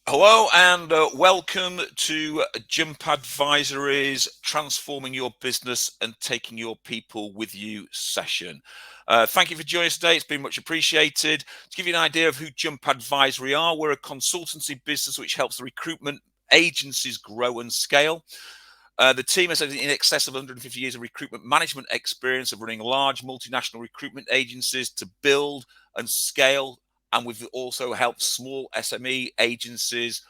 Hello and welcome to Jump Advisory's Transforming Your Business and Taking Your People with You session. Thank you for joining us today. It's been much appreciated. To give you an idea of who Jump Advisory are, we're a consultancy business which helps the recruitment agencies grow and scale. The team has in excess of 150 years of recruitment management experience of running large multinational recruitment agencies to build and scale. And we've also helped small SME agencies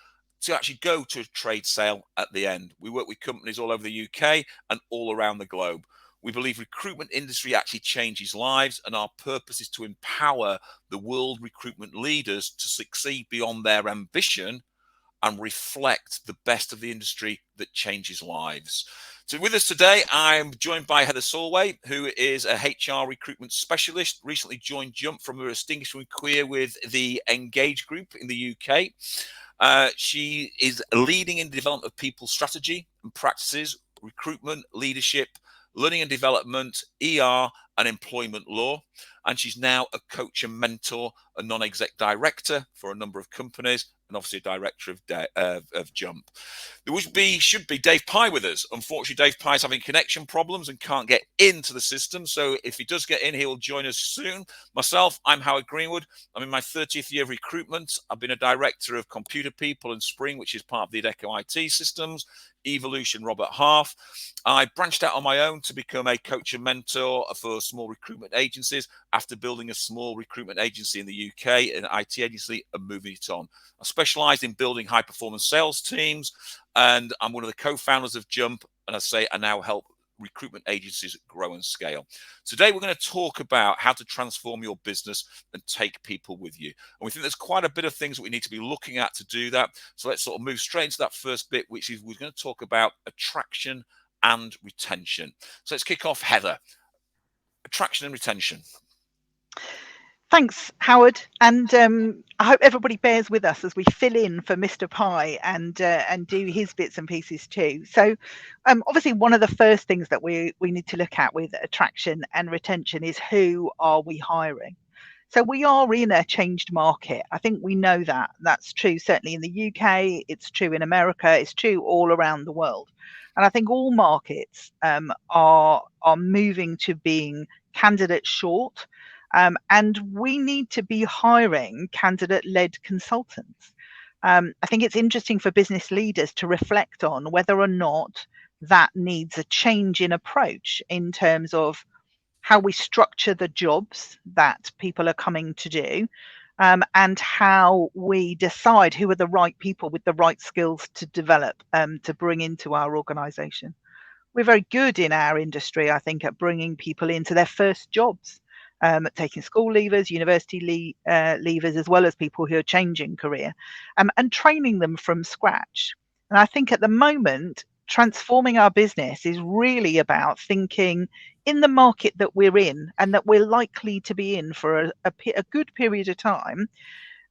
to actually go to a trade sale at the end. We work with companies all over the UK and all around the globe. We believe recruitment industry actually changes lives, and our purpose is to empower the world recruitment leaders to succeed beyond their ambition and reflect the best of the industry that changes lives. So with us today, I'm joined by Heather Solway, who is a HR recruitment specialist, recently joined Jump from a distinguished career with the Engage Group in the UK. She is leading in the development of people strategy and practices, recruitment, leadership, learning and development, ER, and employment law. And she's now a coach and mentor, a non-exec director for a number of companies, and obviously a director of Jump. There should be Dave Pye with us. Unfortunately, Dave Pye's having connection problems and can't get into the system. So if he does get in, he will join us soon. Myself, I'm Howard Greenwood. I'm in my 30th year of recruitment. I've been a director of Computer People and Spring, which is part of the Adecco IT systems, Evolution, Robert Half. I branched out on my own to become a coach and mentor for small recruitment agencies after building a small recruitment agency in the UK, an IT agency, and moving it on. I specialize in building high performance sales teams, and I'm one of the co-founders of Jump. And I now help recruitment agencies grow and scale. Today, we're going to talk about how to transform your business and take people with you. And we think there's quite a bit of things that we need to be looking at to do that. So let's sort of move straight into that first bit, which is we're going to talk about attraction and retention. So let's kick off, Heather. Attraction and retention. Thanks, Howard, and I hope everybody bears with us as we fill in for Mr. Pye and do his bits and pieces too. So, obviously, one of the first things that we need to look at with attraction and retention is who are we hiring. So we are in a changed market. I think we know that. That's true certainly in the UK. It's true in America. It's true all around the world. And I think all markets are moving to being candidate short. And we need to be hiring candidate-led consultants. I think it's interesting for business leaders to reflect on whether or not that needs a change in approach in terms of how we structure the jobs that people are coming to do, and how we decide who are the right people with the right skills to develop, to bring into our organisation. We're very good in our industry, I think, at bringing people into their first jobs. Taking school leavers, university leavers, as well as people who are changing career, and training them from scratch. And I think at the moment, transforming our business is really about thinking in the market that we're in and that we're likely to be in for a good period of time.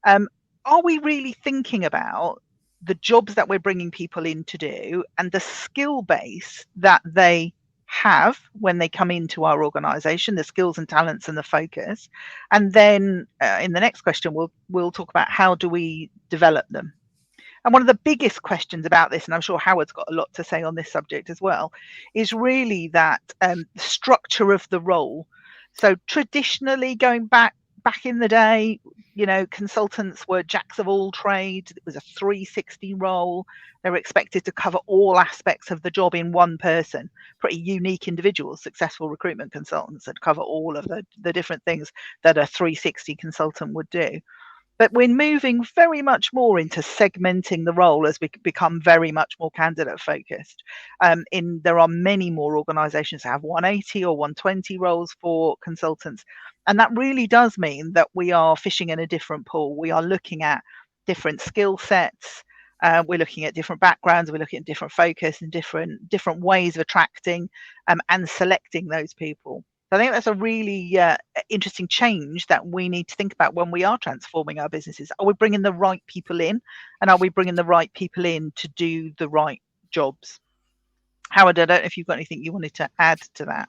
Are we really thinking about the jobs that we're bringing people in to do and the skill base that they have when they come into our organization, the skills and talents and the focus? And then in the next question, we'll talk about how do we develop them. And one of the biggest questions about this, and I'm sure Howard's got a lot to say on this subject as well, is really that structure of the role. So traditionally, going back in the day, consultants were jacks of all trades. It was a 360 role. They were expected to cover all aspects of the job in one person. Pretty unique individuals, successful recruitment consultants that cover all of the different things that a 360 consultant would do. But we're moving very much more into segmenting the role as we become very much more candidate focused. There are many more organisations that have 180 or 120 roles for consultants. And that really does mean that we are fishing in a different pool. We are looking at different skill sets. We're looking at different backgrounds. We're looking at different focus and different ways of attracting and selecting those people. I think that's a really interesting change that we need to think about when we are transforming our businesses. Are we bringing the right people in, and are we bringing the right people in to do the right jobs? Howard, I don't know if you've got anything you wanted to add to that.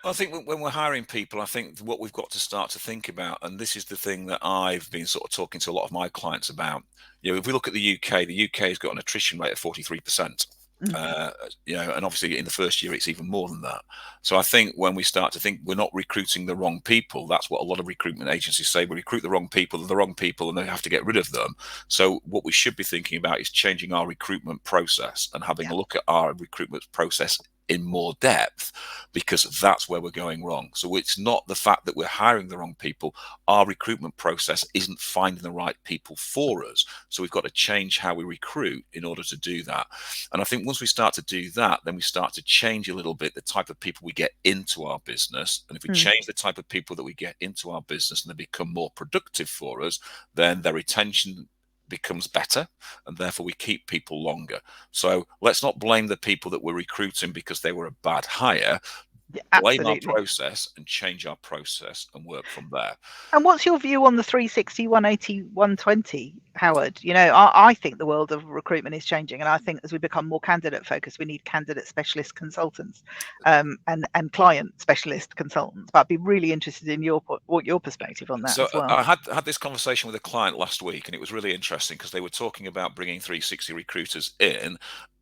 I think when we're hiring people, I think what we've got to start to think about, and this is the thing that I've been sort of talking to a lot of my clients about. If we look at the UK has got an attrition rate of 43%. Mm. And obviously in the first year it's even more than that. So I think when we start to think we're not recruiting the wrong people, that's what a lot of recruitment agencies say. We recruit the wrong people, and they have to get rid of them. So what we should be thinking about is changing our recruitment process and having Yeah. a look at our recruitment process in more depth, because that's where we're going wrong. So it's not the fact that we're hiring the wrong people. Our recruitment process isn't finding the right people for us. So we've got to change how we recruit in order to do that. And I think once we start to do that, then we start to change a little bit the type of people we get into our business. And if we change the type of people that we get into our business and they become more productive for us, then their retention becomes better, and therefore we keep people longer. So let's not blame the people that we're recruiting because they were a bad hire. Yeah, Blame our absolutely. process and change our process and work from there. And what's your view on the 360, 180, 120, Howard? I think the world of recruitment is changing, and I think as we become more candidate focused, we need candidate specialist consultants, and client specialist consultants. But I'd be really interested in your perspective on that So as well. I had this conversation with a client last week, and it was really interesting because they were talking about bringing 360 recruiters in.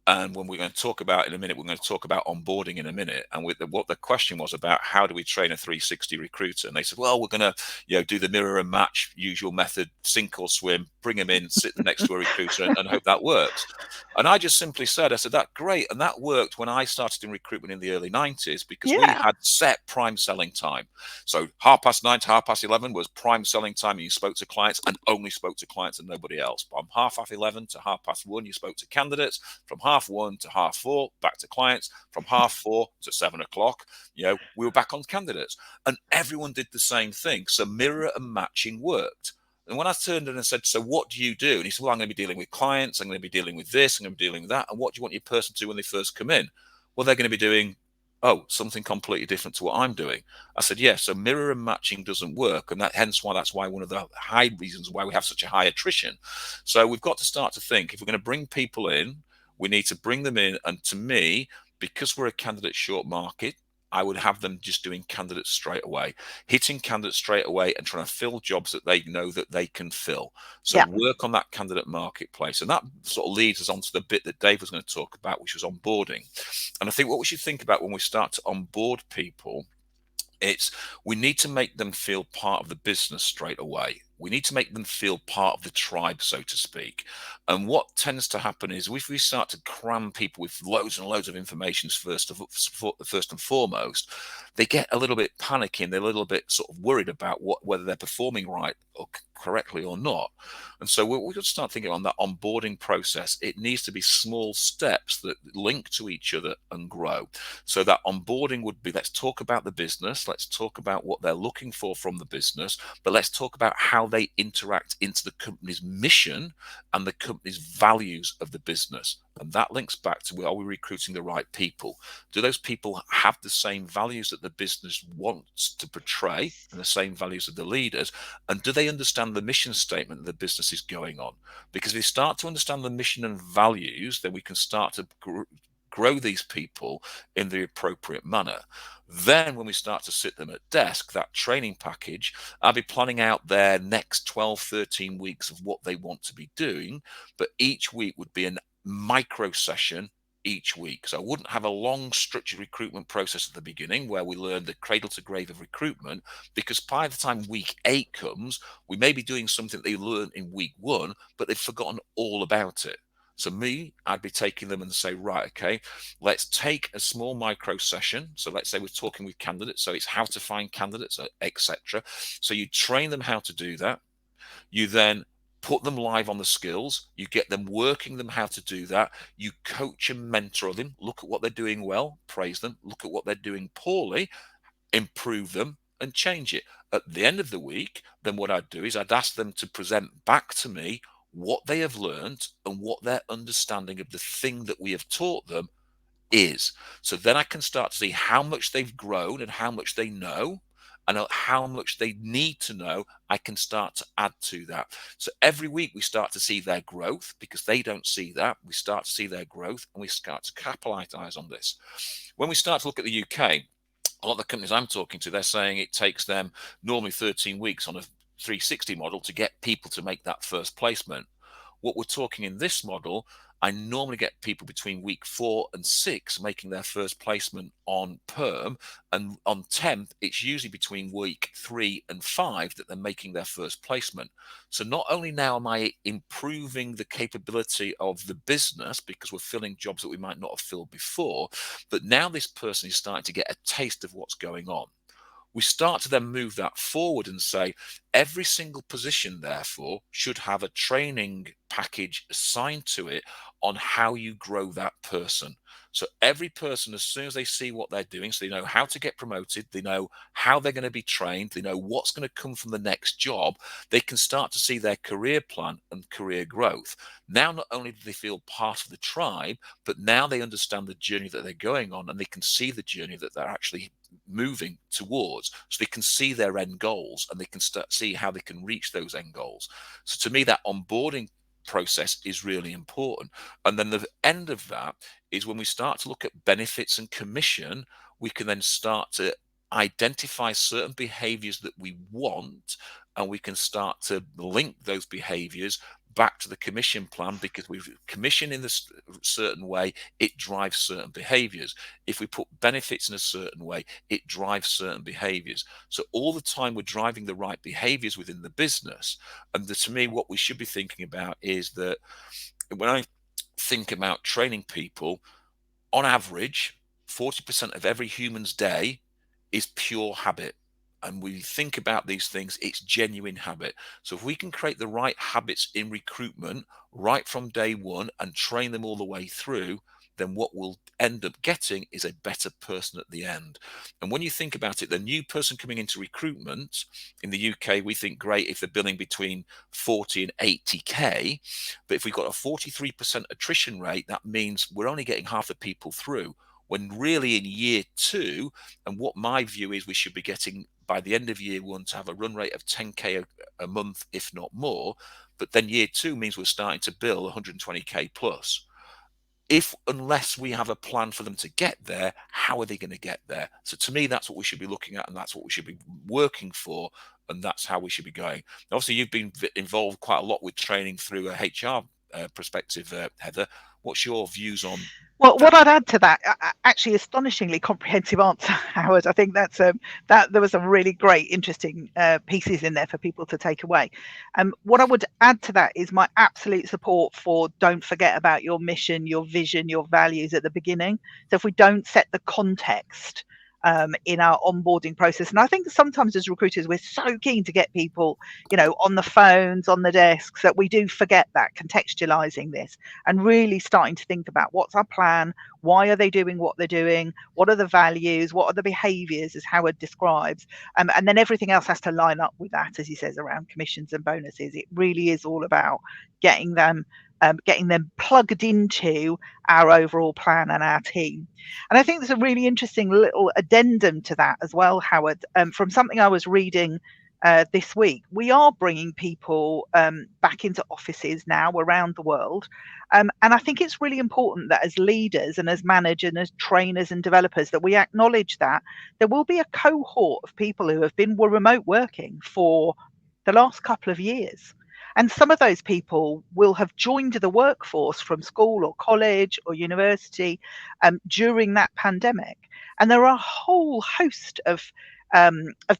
And when we're going to talk about in a minute, we're going to talk about onboarding in a minute. And what the question was about, how do we train a 360 recruiter? And they said, well, we're going to do the mirror and match usual method, sink or swim, bring them in, sit them next to a recruiter, and hope that works. And I just simply said, I said, that's great. And that worked when I started in recruitment in the early 90s, because we Yeah. had set prime selling time. So 9:30 to 11:30 was prime selling time. And you spoke to clients and only spoke to clients and nobody else. From 11:30 to 1:30, you spoke to candidates. From 1:30 to 4:30, back to clients. From 4:30 to 7:00, we were back on candidates. And everyone did the same thing. So mirror and matching worked. And when I turned in and said, so what do you do? And he said, well, I'm going to be dealing with clients. I'm going to be dealing with this. I'm going to be dealing with that. And what do you want your person to do when they first come in? Well, they're going to be doing, something completely different to what I'm doing. I said, yes. So mirror and matching doesn't work. And that's why one of the high reasons why we have such a high attrition. So we've got to start to think, if we're going to bring people in, we need to bring them in. And to me, because we're a candidate short market, I would have them just doing candidates straight away, hitting candidates straight away and trying to fill jobs that they know that they can fill. So Yeah. work on that candidate marketplace. And that sort of leads us on to the bit that Dave was going to talk about, which was onboarding. And I think what we should think about when we start to onboard people, we need to make them feel part of the business straight away. We need to make them feel part of the tribe, so to speak. And what tends to happen is if we start to cram people with loads and loads of information first and foremost, they get a little bit panicky and they're a little bit sort of worried about whether they're performing right or correctly or not. And so we've got to start thinking on that onboarding process. It needs to be small steps that link to each other and grow. So that onboarding would be, let's talk about the business. Let's talk about what they're looking for from the business, but let's talk about how they interact into the company's mission and the company's values of the business. And that links back to, are we recruiting the right people? Do those people have the same values that the business wants to portray and the same values of the leaders? And do they understand the mission statement that the business is going on? Because if we start to understand the mission and values, then we can start to grow these people in the appropriate manner. Then when we start to sit them at desk, that training package, I'll be planning out their next 12, 13 weeks of what they want to be doing. But each week would be a micro session each week. So I wouldn't have a long structured recruitment process at the beginning where we learn the cradle to grave of recruitment, because by the time week 8 comes, we may be doing something they learned in week 1, but they've forgotten all about it. So I'd be taking them and say, right, okay, let's take a small micro session. So let's say we're talking with candidates. So it's how to find candidates, etc. So you train them how to do that. You then put them live on the skills. You get them working them how to do that. You coach and mentor them. Look at what they're doing well, praise them. Look at what they're doing poorly, improve them and change it. At the end of the week, then what I'd do is I'd ask them to present back to me what they have learned and what their understanding of the thing that we have taught them is. So then I can start to see how much they've grown and how much they know and how much they need to know. I can start to add to that. So every week we start to see their growth, because they don't see that. We start to see their growth and we start to capitalize on this. When we start to look at the UK, a lot of the companies I'm talking to, they're saying it takes them normally 13 weeks on a 360 model to get people to make that first placement. What we're talking in this model, I normally get people between week 4 and 6 making their first placement on perm, and on temp, it's usually between week 3 and 5 that they're making their first placement. So not only now am I improving the capability of the business because we're filling jobs that we might not have filled before, but now this person is starting to get a taste of what's going on. We start to then move that forward and say every single position, therefore, should have a training package assigned to it on how you grow that person. So every person, as soon as they see what they're doing, so they know how to get promoted, they know how they're going to be trained, they know what's going to come from the next job, they can start to see their career plan and career growth. Now, not only do they feel part of the tribe, but now they understand the journey that they're going on, and they can see the journey that they're actually moving towards, so they can see their end goals and they can start see how they can reach those end goals. So to me, that onboarding process is really important. And then the end of that is when we start to look at benefits and commission, we can then start to identify certain behaviors that we want, and we can start to link those behaviors back to the commission plan, because we've commission in this certain way, it drives certain behaviors. If we put benefits in a certain way, it drives certain behaviors. So all the time we're driving the right behaviors within the business. And to me, what we should be thinking about is that when I think about training people, on average, 40% of every human's day is pure habit. And we think about these things, it's genuine habit. So if we can create the right habits in recruitment right from day one and train them all the way through, then what we'll end up getting is a better person at the end. And when you think about it, the new person coming into recruitment in the UK, we think great if they're billing between 40 and 80K. But if we've got a 43% attrition rate, that means we're only getting half the people through. When really in year 2, and what my view is, we should be getting by the end of year 1 to have a run rate of 10K a month, if not more. But then year 2 means we're starting to bill 120K plus. Unless we have a plan for them to get there, how are they going to get there? So to me, that's what we should be looking at, and that's what we should be working for, and that's how we should be going. Obviously, you've been involved quite a lot with training through a HR perspective, Heather. What's your views on Well, that? what I'd add to that, actually, astonishingly comprehensive answer, Howard. I think that's that there was some really great, interesting pieces in there for people to take away. What I would add to that is my absolute support for don't forget about your mission, your vision, your values at the beginning. So if we don't set the context in our onboarding process, and I think sometimes as recruiters we're so keen to get people, on the phones, on the desks, that we do forget that contextualizing this and really starting to think about what's our plan, why are they doing what they're doing, what are the values, what are the behaviors, as Howard describes, and then everything else has to line up with that, as he says, around commissions and bonuses. It really is all about getting them plugged into our overall plan and our team. And I think there's a really interesting little addendum to that as well, Howard, from something I was reading this week. We are bringing people back into offices now around the world. And I think it's really important that as leaders and as managers and as trainers and developers, that we acknowledge that there will be a cohort of people who have been remote working for the last couple of years. And some of those people will have joined the workforce from school or college or university during that pandemic. And there are a whole host of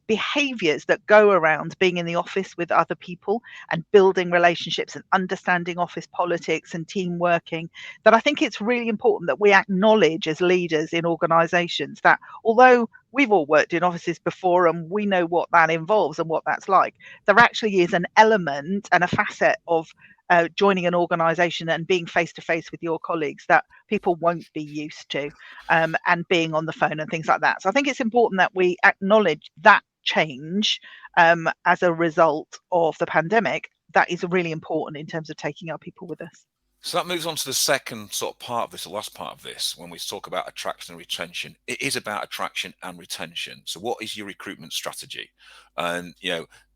behaviors that go around being in the office with other people and building relationships and understanding office politics and team working, that I think it's really important that we acknowledge as leaders in organizations that although we've all worked in offices before and we know what that involves and what that's like, there actually is an element and a facet of joining an organization and being face to face with your colleagues that people won't be used to, and being on the phone and things like that. So I think it's important that we acknowledge that change as a result of the pandemic. That is really important in terms of taking our people with us. So that moves on to the second sort of part of this, the last part of this, when we talk about attraction and retention. It is about attraction and retention. So what is your recruitment strategy? And,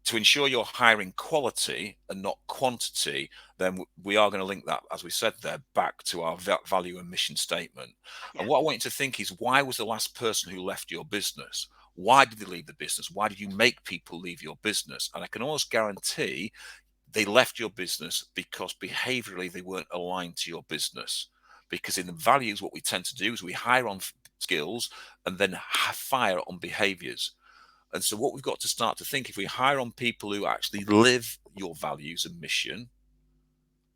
to ensure you're hiring quality and not quantity, then we are going to link that, as we said there, back to our value and mission statement. Yeah. And what I want you to think is, why was the last person who left your business? Why did they leave the business? Why did you make people leave your business? And I can almost guarantee they left your business because behaviorally they weren't aligned to your business. Because in the values, what we tend to do is we hire on skills and then fire on behaviors. And so what we've got to start to think, if we hire on people who actually live your values and mission,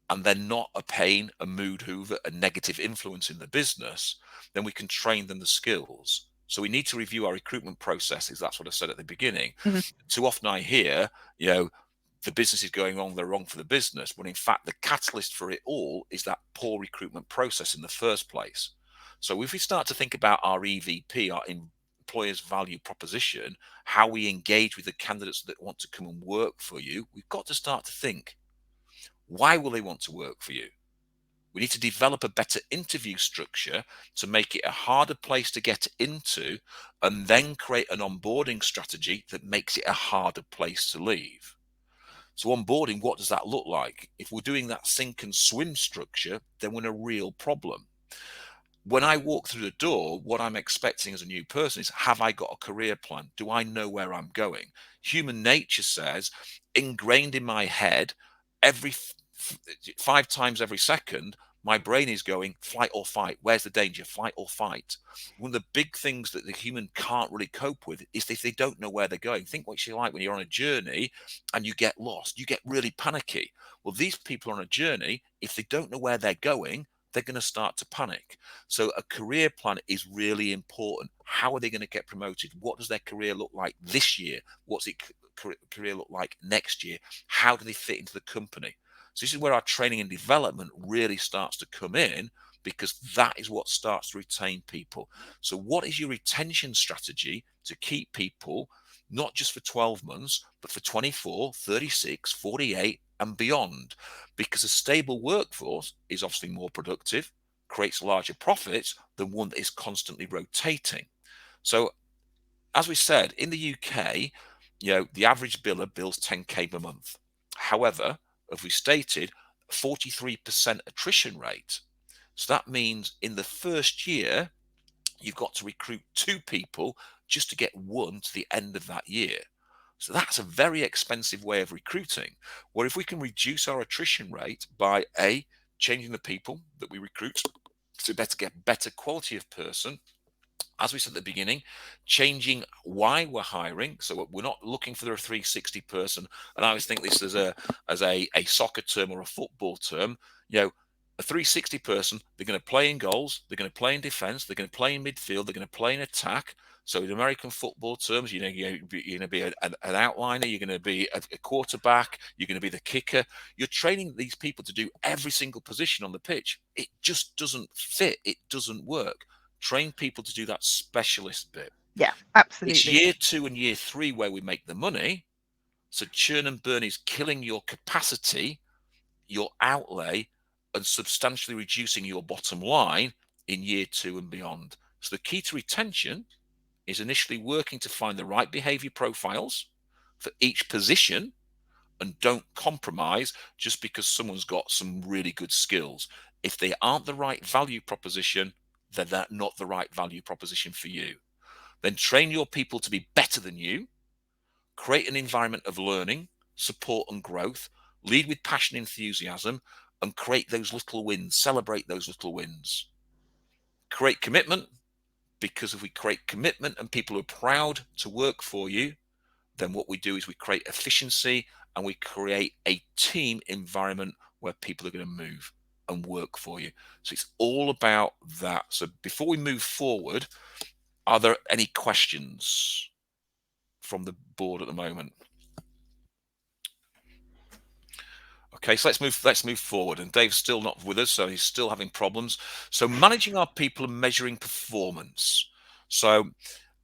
and they're not a pain, a mood hoover, a negative influence in the business, then we can train them the skills. So we need to review our recruitment processes. That's what I said at the beginning. Mm-hmm. Too often I hear, the business is going wrong, they're wrong for the business. But in fact, the catalyst for it all is that poor recruitment process in the first place. So if we start to think about our EVP, our employer's value proposition, how we engage with the candidates that want to come and work for you, we've got to start to think, why will they want to work for you? We need to develop a better interview structure to make it a harder place to get into, and then create an onboarding strategy that makes it a harder place to leave. So onboarding, what does that look like? If we're doing that sink and swim structure, then we're in a real problem. When I walk through the door, what I'm expecting as a new person is, have I got a career plan? Do I know where I'm going? Human nature says, ingrained in my head, every 5 times every second, my brain is going flight or fight. Where's the danger? Flight or fight. One of the big things that the human can't really cope with is if they don't know where they're going. Think what you're like when you're on a journey and you get lost. You get really panicky. Well, these people on a journey, if they don't know where they're going, they're going to start to panic. So a career plan is really important. How are they going to get promoted? What does their career look like this year? What's it career look like next year? How do they fit into the company? So this is where our training and development really starts to come in, because that is what starts to retain people. So what is your retention strategy to keep people, not just for 12 months, but for 24, 36, 48 and beyond? Because a stable workforce is obviously more productive, creates larger profits than one that is constantly rotating. So as we said, in the UK, the average biller bills 10k per month. However, as we stated, 43% attrition rate. So that means in the first year, you've got to recruit 2 people just to get 1 to the end of that year. So that's a very expensive way of recruiting, where if we can reduce our attrition rate by changing the people that we recruit to get better quality of person, as we said at the beginning, changing why we're hiring. So we're not looking for a 360 person. And I always think this as a soccer term or a football term. A 360 person, they're going to play in goals, they're going to play in defense, they're going to play in midfield, they're going to play in attack. So in American football terms, you're going to be an outliner, you're going to be a quarterback, you're going to be the kicker. You're training these people to do every single position on the pitch. It just doesn't fit. It doesn't work. Train people to do that specialist bit. Yeah, absolutely. It's year 2 and year 3 where we make the money. So churn and burn is killing your capacity, your outlay, and substantially reducing your bottom line in year 2 and beyond. So the key to retention is initially working to find the right behavior profiles for each position, and don't compromise just because someone's got some really good skills. If they aren't the right value proposition, then they're not the right value proposition for you. Then train your people to be better than you, create an environment of learning, support and growth, lead with passion and enthusiasm, and create those little wins, celebrate those little wins. Create commitment, because if we create commitment and people are proud to work for you, then what we do is we create efficiency and we create a team environment where people are going to move and work for you. So it's all about that. So before we move forward, are there any questions from the board at the moment? Okay, so let's move forward. And Dave's still not with us, so he's still having problems. So managing our people and measuring performance. So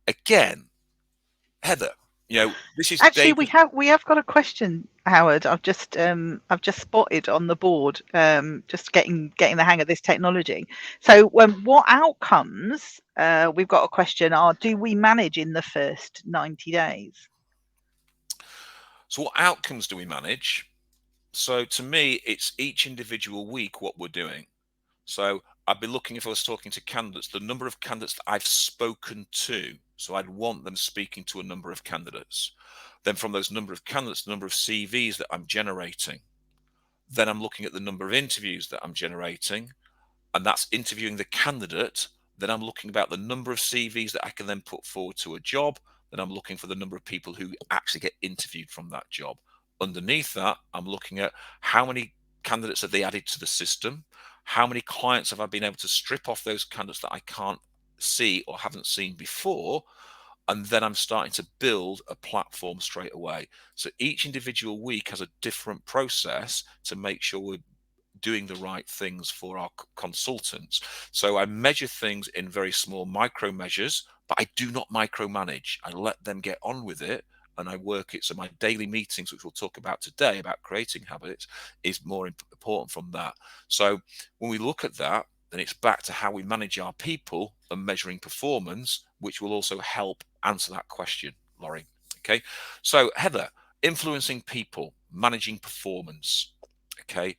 again, Heather, this is actually Dave. we have got a question, Howard. I've just spotted on the board, just getting the hang of this technology. So what outcomes, we've got a question, do we manage in the first 90 days? So what outcomes do we manage? So to me, it's each individual week what we're doing. So I'd be looking, if I was talking to candidates, the number of candidates that I've spoken to. So I'd want them speaking to a number of candidates. Then from those number of candidates, the number of CVs that I'm generating. Then I'm looking at the number of interviews that I'm generating, and that's interviewing the candidate. Then I'm looking about the number of CVs that I can then put forward to a job. Then I'm looking for the number of people who actually get interviewed from that job. Underneath that, I'm looking at how many candidates have they added to the system? How many clients have I been able to strip off those candidates that I can't see or haven't seen before? And then I'm starting to build a platform straight away. So each individual week has a different process to make sure we're doing the right things for our consultants. So I measure things in very small micro measures, but I do not micromanage. I let them get on with it and I work it. So my daily meetings, which we'll talk about today about creating habits, is more important from that. So when we look at that, then it's back to how we manage our people and measuring performance, which will also help answer that question, Laurie. Okay. So Heather, influencing people, managing performance. Okay.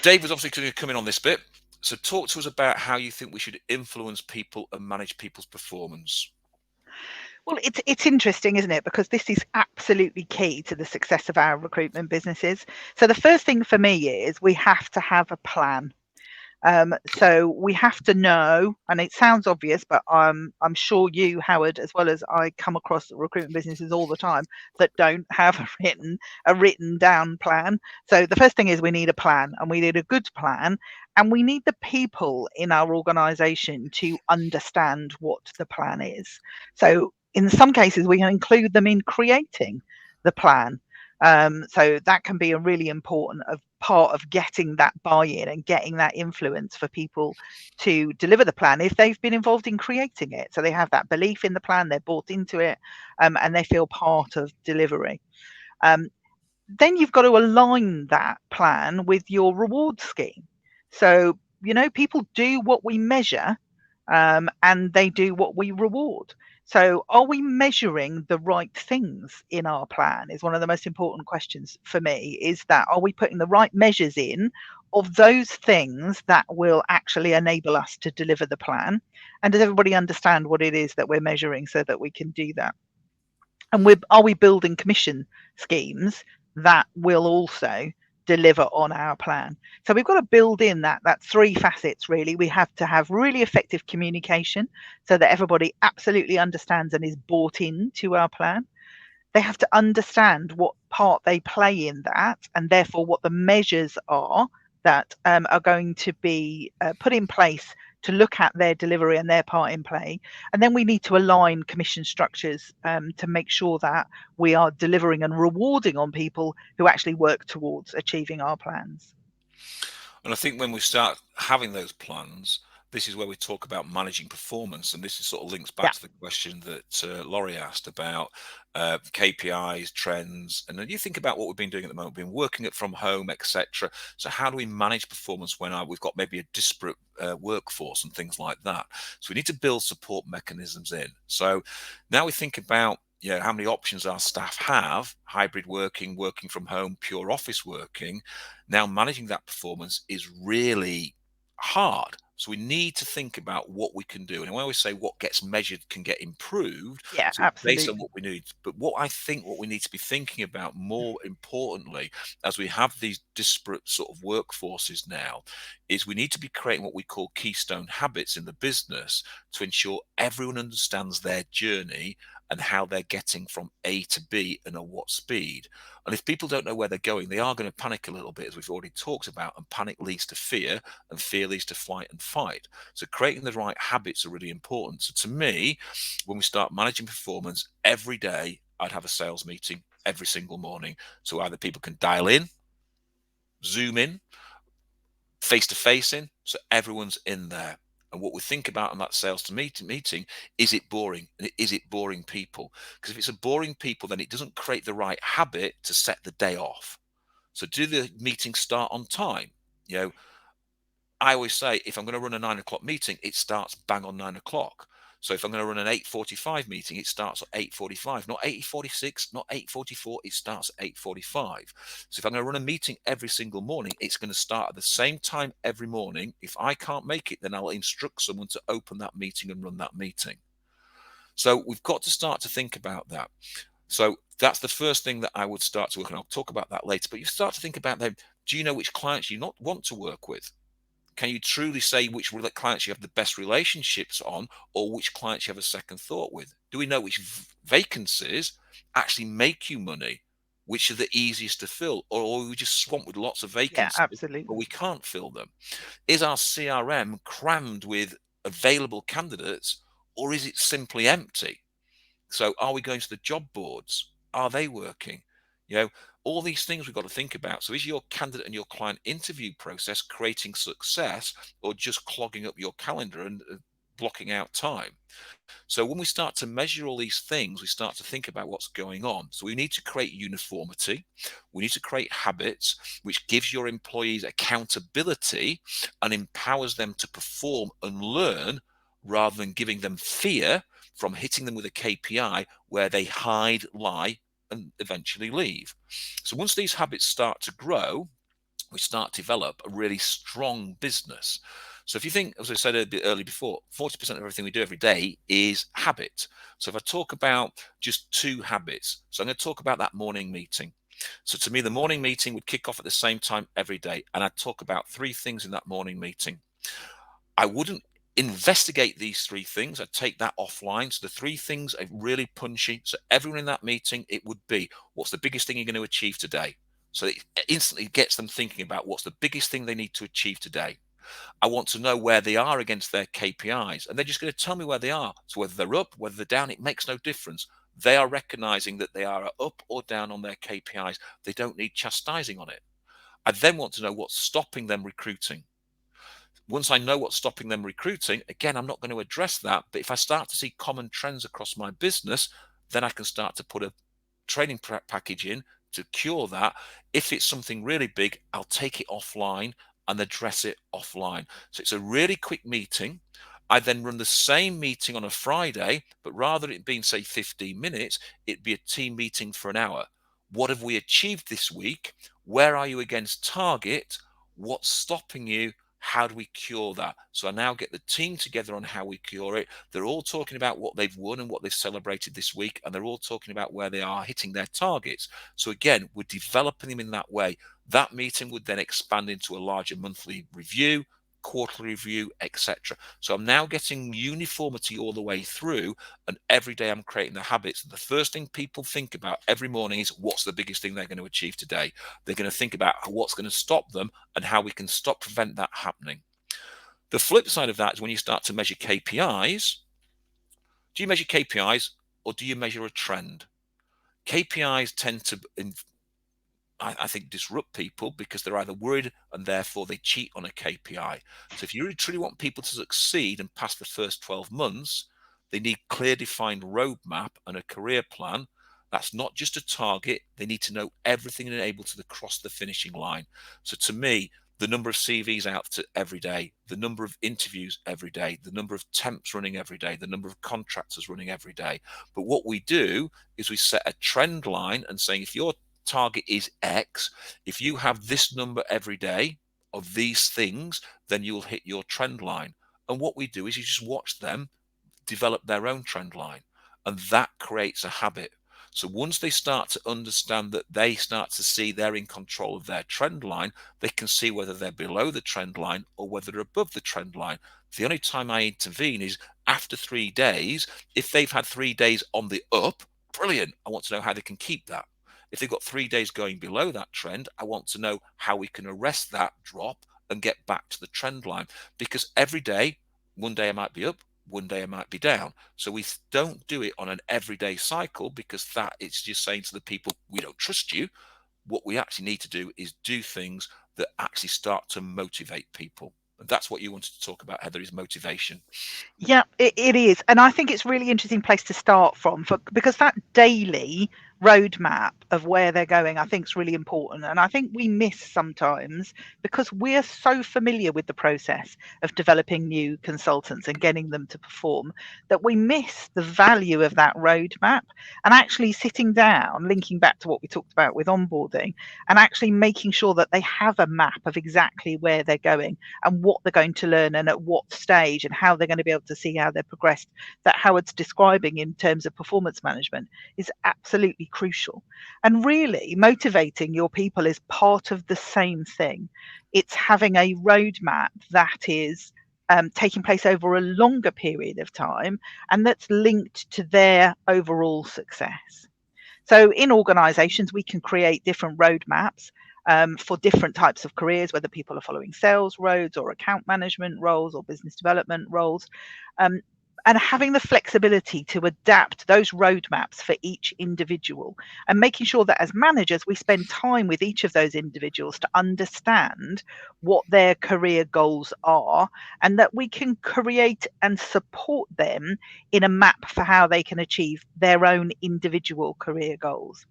Dave was obviously going to come in on this bit. So talk to us about how you think we should influence people and manage people's performance. Well, it's interesting, isn't it? Because this is absolutely key to the success of our recruitment businesses. So the first thing for me is we have to have a plan. So we have to know, and it sounds obvious, but I'm sure you, Howard, as well as I, come across recruitment businesses all the time that don't have a written down plan. So the first thing is we need a plan, and we need a good plan, and we need the people in our organisation to understand what the plan is. So in some cases, we can include them in creating the plan. So that can be a really important part of getting that buy-in and getting that influence for people to deliver the plan if they've been involved in creating it. So they have that belief in the plan, they're bought into it, and they feel part of delivery. Then you've got to align that plan with your reward scheme. So, people do what we measure, and they do what we reward. So, are we measuring the right things in our plan? Is one of the most important questions for me. Is that, are we putting the right measures in of those things that will actually enable us to deliver the plan? And does everybody understand what it is that we're measuring so that we can do that? And are we building commission schemes that will also deliver on our plan? So we've got to build in that three facets, really. We have to have really effective communication so that everybody absolutely understands and is bought into our plan. They have to understand what part they play in that, and therefore what the measures are that are going to be put in place to look at their delivery and their part in play. And then we need to align commission structures to make sure that we are delivering and rewarding on people who actually work towards achieving our plans. And I think when we start having those plans, this is where we talk about managing performance. And this is sort of links back Yeah. to the question that Laurie asked about KPIs, trends. And then you think about what we've been doing at the moment, we've been working it from home, etc. So how do we manage performance when we've got maybe a disparate workforce and things like that? So we need to build support mechanisms in. So now we think about how many options our staff have: hybrid working, working from home, pure office working. Now managing that performance is really hard. So we need to think about what we can do. And I always say what gets measured can get improved. Yeah, So it's based on absolutely. what we need. But what we need to be thinking about more importantly, as we have these disparate sort of workforces now, is we need to be creating what we call keystone habits in the business to ensure everyone understands their journey and how they're getting from A to B and at what speed. And if people don't know where they're going, they are going to panic a little bit, as we've already talked about, and panic leads to fear, and fear leads to flight and fight. So creating the right habits are really important. So to me, when we start managing performance, every day I'd have a sales meeting every single morning. So either people can dial in, Zoom in, face to face in, so everyone's in there. And what we think about on that sales to meeting, is it boring? And is it boring people? Because if it's a boring people, then it doesn't create the right habit to set the day off. So do the meeting start on time? I always say, if I'm going to run a 9 o'clock meeting, it starts bang on 9 o'clock. So if I'm going to run an 8:45 meeting, it starts at 8:45, not 8:46, not 8:44. It starts at 8:45. So if I'm going to run a meeting every single morning, it's going to start at the same time every morning. If I can't make it, then I'll instruct someone to open that meeting and run that meeting. So we've got to start to think about that. So that's the first thing that I would start to work on. I'll talk about that later. But you start to think about them. Do you know which clients you not want to work with? Can you truly say which clients you have the best relationships on, or which clients you have a second thought with? Do we know which vacancies actually make you money, which are the easiest to fill, or are we just swamped with lots of Yeah, vacancies, but absolutely. we can't fill them? Is our CRM crammed with available candidates, or is it simply empty? So are we going to the job boards? Are they working? All these things we've got to think about. So is your candidate and your client interview process creating success, or just clogging up your calendar and blocking out time? So when we start to measure all these things, we start to think about what's going on. So we need to create uniformity. We need to create habits, which gives your employees accountability and empowers them to perform and learn, rather than giving them fear from hitting them with a KPI where they hide, lie, and eventually leave. So once these habits start to grow, we start to develop a really strong business. So if you think, as I said a bit earlier before, 40% of everything we do every day is habit. So if I talk about just 2 habits, so I'm going to talk about that morning meeting. So to me, the morning meeting would kick off at the same time every day, and I'd talk about 3 things in that morning meeting. I wouldn't investigate these 3 things. I'd take that offline. So the 3 things are really punchy. So everyone in that meeting, it would be, what's the biggest thing you're going to achieve today? So it instantly gets them thinking about what's the biggest thing they need to achieve today. I want to know where they are against their KPIs, and they're just going to tell me where they are. So whether they're up, whether they're down, it makes no difference. They are recognizing that they are up or down on their KPIs. They don't need chastising on it. I then want to know what's stopping them recruiting. Once I know what's stopping them recruiting, again, I'm not going to address that. But if I start to see common trends across my business, then I can start to put a training package in to cure that. If it's something really big, I'll take it offline and address it offline. So it's a really quick meeting. I then run the same meeting on a Friday, but rather than it being, say, 15 minutes, it'd be a team meeting for an hour. What have we achieved this week? Where are you against target? What's stopping you? How do we cure that? So I now get the team together on how we cure it. They're all talking about what they've won and what they've celebrated this week, and they're all talking about where they are hitting their targets. So again, we're developing them in that way. That meeting would then expand into a larger monthly review, quarterly review, etc. So I'm now getting uniformity all the way through, and every day I'm creating the habits. The first thing people think about every morning is, what's the biggest thing they're going to achieve today? They're going to think about what's going to stop them and how we can prevent that happening. The flip side of that is when you start to measure KPIs. Do you measure KPIs, or do you measure a trend? KPIs tend to, I think, disrupt people because they're either worried and therefore they cheat on a KPI. So if you really truly want people to succeed and pass the first 12 months, they need clear defined roadmap and a career plan. That's not just a target. They need to know everything and able to cross the finishing line. So to me, the number of CVs out to every day, the number of interviews every day, the number of temps running every day, the number of contractors running every day. But what we do is we set a trend line and saying, if your target is X, if you have this number every day of these things, then you'll hit your trend line. And what we do is you just watch them develop their own trend line, and that creates a habit. So once they start to understand that they start to see they're in control of their trend line, they can see whether they're below the trend line or whether they're above the trend line. The only time I intervene is after 3 days. If they've had 3 days on the up, brilliant. I want to know how they can keep that. If they've got 3 days going below that trend, I want to know how we can arrest that drop and get back to the trend line. Because every day, one day I might be up, one day I might be down. So we don't do it on an everyday cycle, because that it's just saying to the people, we don't trust you. What we actually need to do is do things that actually start to motivate people. And that's what you wanted to talk about, Heather, is motivation. Yeah, it is. And I think it's really interesting place to start from, because that daily roadmap of where they're going, I think is really important. And I think we miss sometimes, because we're so familiar with the process of developing new consultants and getting them to perform, that we miss the value of that roadmap, and actually sitting down, linking back to what we talked about with onboarding, and actually making sure that they have a map of exactly where they're going and what they're going to learn and at what stage, and how they're going to be able to see how they're progressed, that Howard's describing in terms of performance management, is absolutely crucial. And really, motivating your people is part of the same thing. It's having a roadmap that is taking place over a longer period of time and that's linked to their overall success. So in organizations, we can create different roadmaps for different types of careers, whether people are following sales roads or account management roles or business development roles. And having the flexibility to adapt those roadmaps for each individual, and making sure that as managers, we spend time with each of those individuals to understand what their career goals are, and that we can create and support them in a map for how they can achieve their own individual career goals.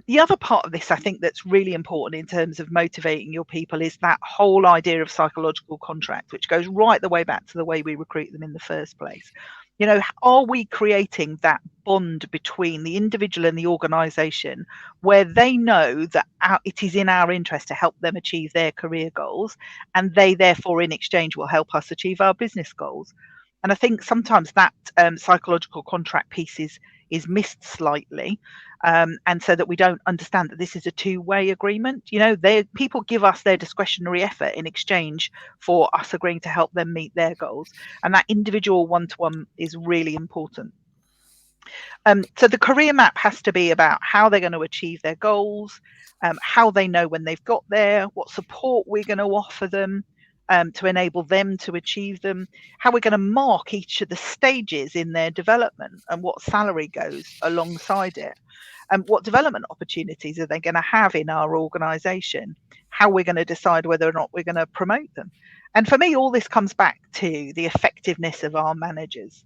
The other part of this, I think, that's really important in terms of motivating your people is that whole idea of psychological contract, which goes right the way back to the way we recruit them in the first place. You know, are we creating that bond between the individual and the organization where they know that it is in our interest to help them achieve their career goals, and they therefore in exchange will help us achieve our business goals? And I think sometimes that psychological contract piece is missed slightly, and so that we don't understand that this is a two-way agreement. You know, people give us their discretionary effort in exchange for us agreeing to help them meet their goals, and that individual one-to-one is really important. So the career map has to be about how they're going to achieve their goals, how they know when they've got there, what support we're going to offer them to enable them to achieve them, how we're going to mark each of the stages in their development and what salary goes alongside it, and what development opportunities are they going to have in our organisation, how we're going to decide whether or not we're going to promote them. And for me, all this comes back to the effectiveness of our managers.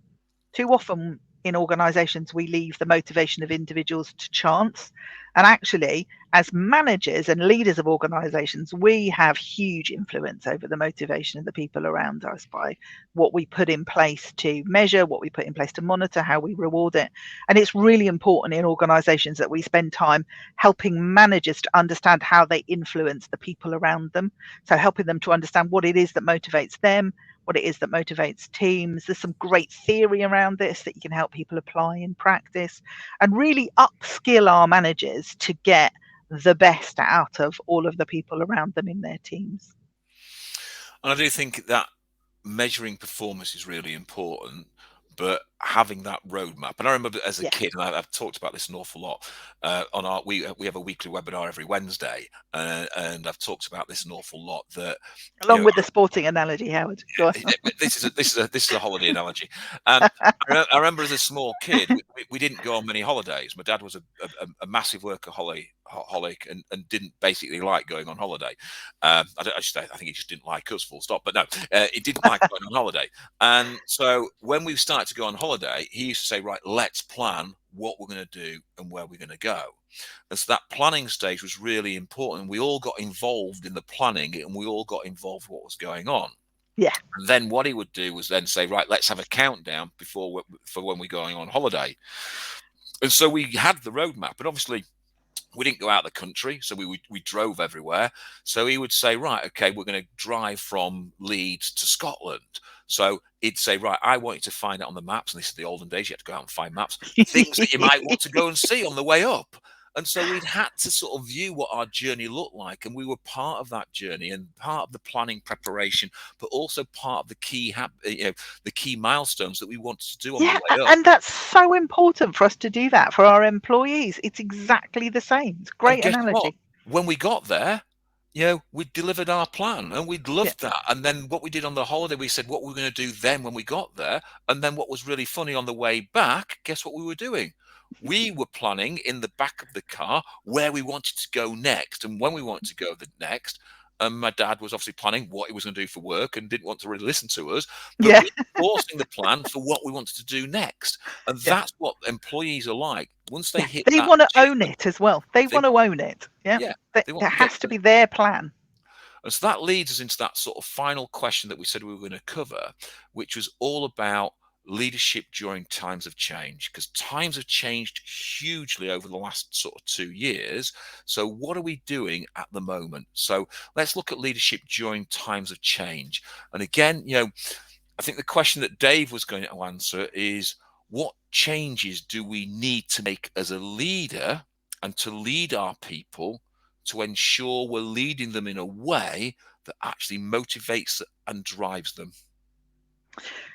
Too often in organisations, we leave the motivation of individuals to chance. And actually, as managers and leaders of organisations, we have huge influence over the motivation of the people around us by what we put in place to measure, what we put in place to monitor, how we reward it. And it's really important in organisations that we spend time helping managers to understand how they influence the people around them. So helping them to understand what it is that motivates them, what it is that motivates teams. There's some great theory around this that you can help people apply in practice, and really upskill our managers to get the best out of all of the people around them in their teams. And I do think that measuring performance is really important, but having that roadmap. And I remember as a kid, and I've talked about this an awful lot on we have a weekly webinar every Wednesday, and I've talked about this an awful lot. That along with the sporting analogy, Howard. Go on. This is a holiday analogy. I remember as a small kid, we didn't go on many holidays. My dad was a massive workaholic and didn't basically like going on holiday. I think he just didn't like us, full stop. But no, he didn't like going on holiday. And so when we started to go on holiday, he used to say, right, let's plan what we're going to do and where we're going to go. And so that planning stage was really important. We all got involved in the planning, and we all got involved in what was going on. Yeah. And then what he would do was then say, right, let's have a countdown for when we're going on holiday. And so we had the roadmap, but obviously we didn't go out of the country, so we drove everywhere. So he would say, right, okay, we're going to drive from Leeds to Scotland. So he'd say, right, I want you to find out on the maps, and this is the olden days, you had to go out and find maps, things that you might want to go and see on the way up. And so we'd had to sort of view what our journey looked like, and we were part of that journey and part of the planning preparation, but also part of the key milestones that we wanted to do on the way up. And that's so important for us to do that for our employees. It's exactly the same. It's a great analogy. What? When we got there, we delivered our plan, and we'd loved that. And then what we did on the holiday, we said what we were going to do then when we got there. And then what was really funny on the way back, guess what we were doing? We were planning in the back of the car where we wanted to go next and when we wanted to go next. and my dad was obviously planning what he was going to do for work and didn't want to really listen to us, but reinforcing the plan for what we wanted to do next. And Yeah. that's what employees are like. Once they hit They that want to own achievement, it as well. They want to own it. Yeah. yeah, they want There to get has to be their plan. And so that leads us into that sort of final question that we said we were going to cover, which was all about leadership during times of change, because times have changed hugely over the last sort of 2 years. So what are we doing at the moment? So let's look at leadership during times of change. And again, I think the question that Dave was going to answer is, what changes do we need to make as a leader and to lead our people to ensure we're leading them in a way that actually motivates and drives them?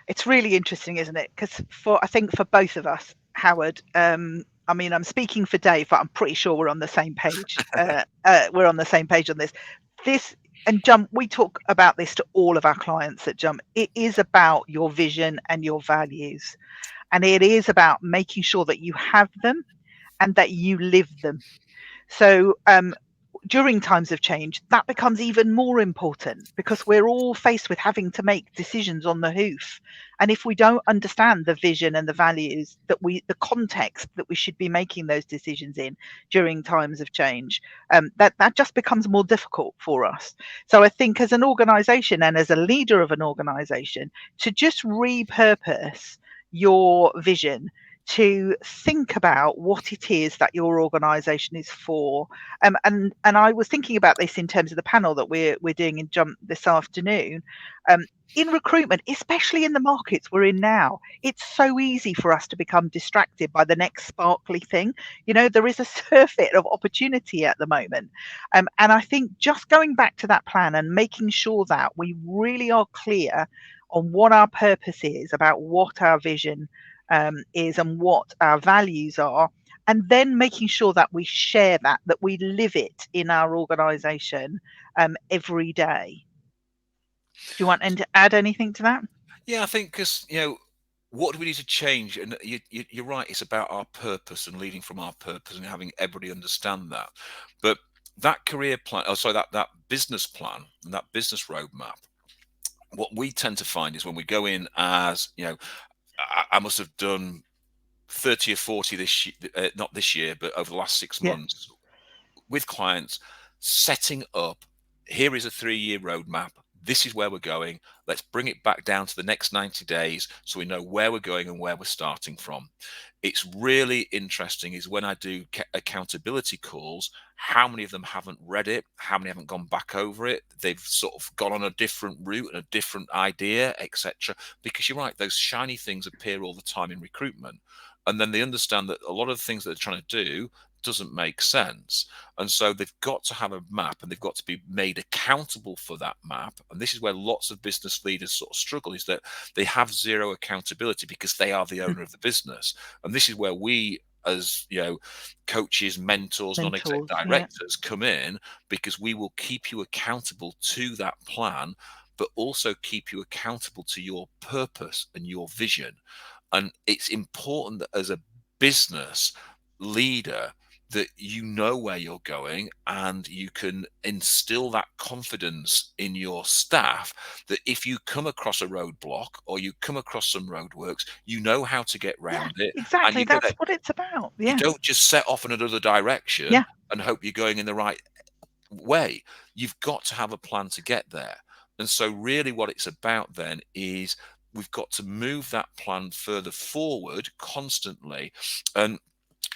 It's really interesting, isn't it? Because I think for both of us, Howard, I mean, I'm speaking for Dave, but I'm pretty sure we're on the same page. We're on the same page on this. And Jump, we talk about this to all of our clients at Jump. It is about your vision and your values. And it is about making sure that you have them and that you live them. So during times of change, that becomes even more important because we're all faced with having to make decisions on the hoof. And if we don't understand the vision and the values the context that we should be making those decisions in during times of change, that just becomes more difficult for us. So I think as an organization and as a leader of an organization, to just repurpose your vision to think about what it is that your organization is for. And I was thinking about this in terms of the panel that we're doing in Jump this afternoon. In recruitment, especially in the markets we're in now, it's so easy for us to become distracted by the next sparkly thing. There is a surfeit of opportunity at the moment. And I think just going back to that plan and making sure that we really are clear on what our purpose is, about what our vision is and what our values are, and then making sure that we share that we live it in our organization every day. Do you want to add anything to that? Yeah, I think because, what do we need to change? And you're right, it's about our purpose and leading from our purpose and having everybody understand that. But that career plan, that business plan and that business roadmap, what we tend to find is when we go in as, I must have done 30 or 40 this year, not this year, but over the last 6 Yeah. months with clients, setting up, here is a 3-year roadmap. This is where we're going. Let's bring it back down to the next 90 days so we know where we're going and where we're starting from. It's really interesting is when I do accountability calls, how many of them haven't read it, how many haven't gone back over it, they've sort of gone on a different route and a different idea, etc. Because you're right, those shiny things appear all the time in recruitment. And then they understand that a lot of the things that they're trying to do doesn't make sense. And so they've got to have a map and they've got to be made accountable for that map. And this is where lots of business leaders sort of struggle, is that they have zero accountability because they are the owner of the business. And this is where we, as coaches, mentors, non-exec directors, come in, because we will keep you accountable to that plan, but also keep you accountable to your purpose and your vision. And it's important that as a business leader that you know where you're going and you can instill that confidence in your staff that if you come across a roadblock or you come across some roadworks, you know how to get round it. Exactly. And That's what it's about. you don't just set off in another direction and hope you're going in the right way. You've got to have a plan to get there. And so really what it's about then is we've got to move that plan further forward constantly. And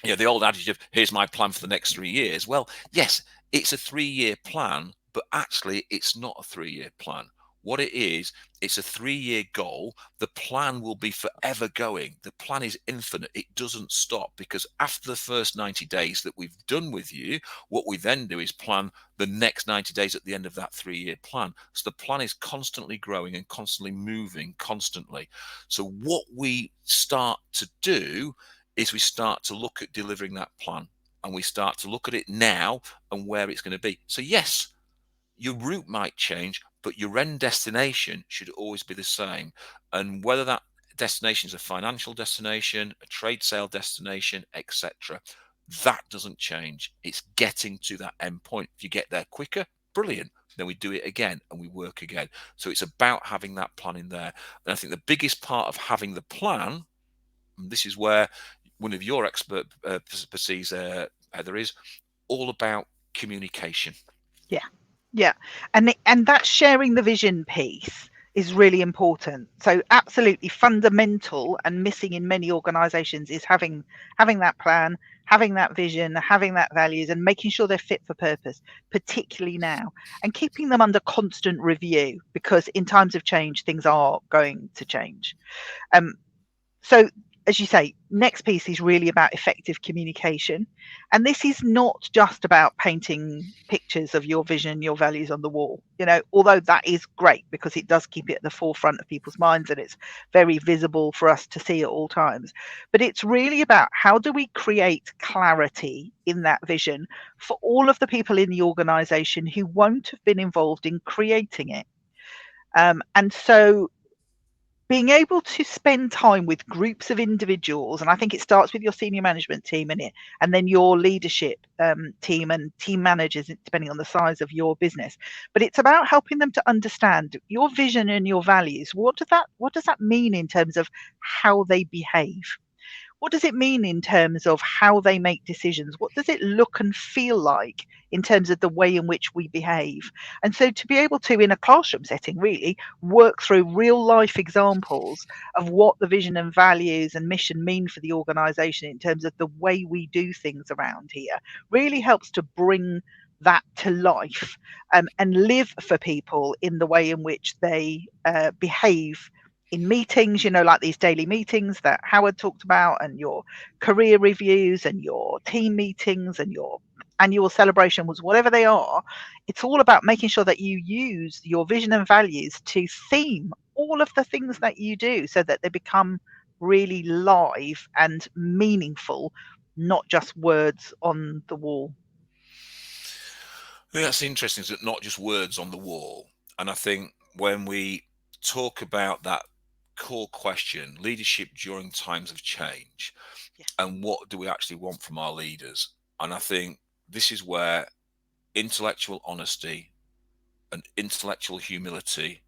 the old adage of here's my plan for the next 3 years. Well, yes, it's a 3-year plan, but actually it's not a 3-year plan. What it is, it's a 3-year goal. The plan will be forever going. The plan is infinite. It doesn't stop, because after the first 90 days that we've done with you, what we then do is plan the next 90 days at the end of that 3-year plan. So the plan is constantly growing and constantly moving constantly. So what we start to do is we start to look at delivering that plan, and we start to look at it now and where it's going to be. So yes, your route might change, but your end destination should always be the same. And whether that destination is a financial destination, a trade sale destination, etc., that doesn't change. It's getting to that end point. If you get there quicker, brilliant. then we do it again and we work again. So it's about having that plan in there. And I think the biggest part of having the plan, and this is where one of your expert perceives, Heather, is all about communication. Yeah, yeah, and that sharing the vision piece is really important. So absolutely fundamental and missing in many organizations is having that plan, having that vision, having that values, and making sure they're fit for purpose, particularly now, and keeping them under constant review, because in times of change things are going to change. So as you say, next piece is really about effective communication. And this is not just about painting pictures of your vision, your values on the wall, although that is great because it does keep it at the forefront of people's minds and it's very visible for us to see at all times. But it's really about how do we create clarity in that vision for all of the people in the organization who won't have been involved in creating it. And so being able to spend time with groups of individuals, and I think it starts with your senior management team in it, and then your leadership team and team managers, depending on the size of your business. But it's about helping them to understand your vision and your values. What does that mean in terms of how they behave? What does it mean in terms of how they make decisions? What does it look and feel like in terms of the way in which we behave? And so to be able to, in a classroom setting, really work through real life examples of what the vision and values and mission mean for the organization in terms of the way we do things around here really helps to bring that to life, and live for people in the way in which they behave in meetings, like these daily meetings that Howard talked about, and your career reviews and your team meetings and your annual celebrations, whatever they are. It's all about making sure that you use your vision and values to theme all of the things that you do so that they become really live and meaningful, not just words on the wall. I think that's interesting, is that not just words on the wall. And I think when we talk about that core question, leadership during times of change, Yeah. and what do we actually want from our leaders? And I think this is where intellectual honesty and intellectual humility